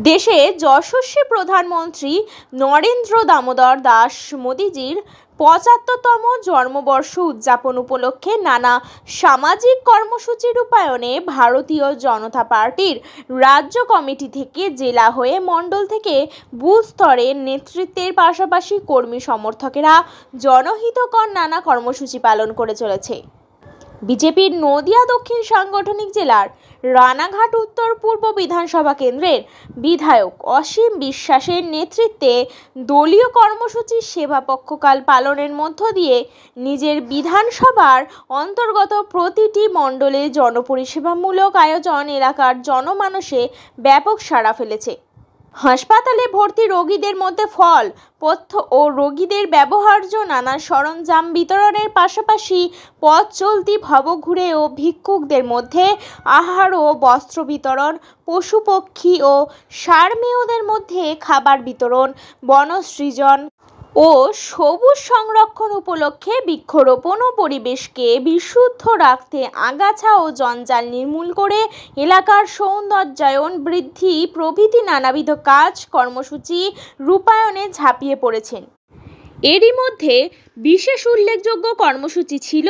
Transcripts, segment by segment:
দেশে যশস্বী প্রধানমন্ত্রী নরেন্দ্র দামোদর দাস মোদীজির ৭৫তম জন্মবর্ষ উদযাপন উপলক্ষে নানা সামাজিক কর্মসূচি রূপায়ণে ভারতীয় জনতা পার্টির রাজ্য কমিটি থেকে জেলা হয়ে মণ্ডল থেকে বুথ স্তরের নেতৃত্বের পাশাপাশি কর্মী সমর্থকেরা জনহিতকর নানা কর্মসূচি পালন করে চলেছে। বিজেপির নদিয়া দক্ষিণ সাংগঠনিক জেলার রানাঘাট উত্তর পূর্ব বিধানসভা কেন্দ্রের বিধায়ক অসীম বিশ্বাসের নেতৃত্বে দলীয় কর্মসূচি সেবা পক্ষকাল পালনের মধ্য দিয়ে নিজের বিধানসভার অন্তর্গত প্রতিটি মণ্ডলে জনপরিষেবামূলক আয়োজন এলাকার জনমানসে ব্যাপক সাড়া ফেলেছে। হাসপাতালে ভর্তি রোগীদের মধ্যে ফল, পথ্য ও রোগীদের ব্যবহার্য নানা সরঞ্জাম বিতরণের পাশাপাশি পথ চলতি ভবঘুরে ও ভিক্ষুকদের মধ্যে আহার ও বস্ত্র বিতরণ, পশু পক্ষী ও সারমেয়দের মধ্যে খাবার বিতরণ, বনসৃজন ও সবুজ সংরক্ষণ উপলক্ষে বৃক্ষরোপণ ও পরিবেশকে বিশুদ্ধ রাখতে আগাছা ও জঞ্জাল নির্মূল করে এলাকার সৌন্দর্যায়ন বৃদ্ধি প্রভৃতি নানাবিধ কাজ কর্মসূচি রূপায়ণে ঝাঁপিয়ে পড়েছেন। এরই মধ্যে বিশেষ উল্লেখযোগ্য কর্মসূচি ছিল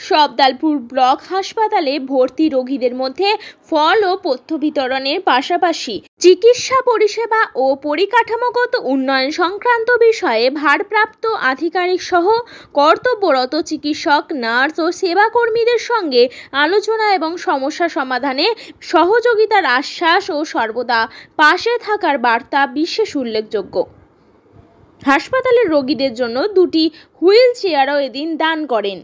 সবদালপুর ব্লক হাসপাতালে ভর্তি রোগীদের মধ্যে ফল ও পথ্য বিতরণের পাশাপাশি চিকিৎসা পরিষেবা ও পরিকাঠামোগত উন্নয়ন সংক্রান্ত বিষয়ে ভারপ্রাপ্ত আধিকারিক সহ কর্তব্যরত চিকিৎসক, নার্স ও সেবাকর্মীদের সঙ্গে আলোচনা এবং সমস্যা সমাধানে সহযোগিতার আশ্বাস ও সর্বদা পাশে থাকার বার্তা বিশেষ উল্লেখযোগ্য। হাসপাতালের রোগীদের জন্য 2টি হুইল চেয়ারও এদিন দান করেন।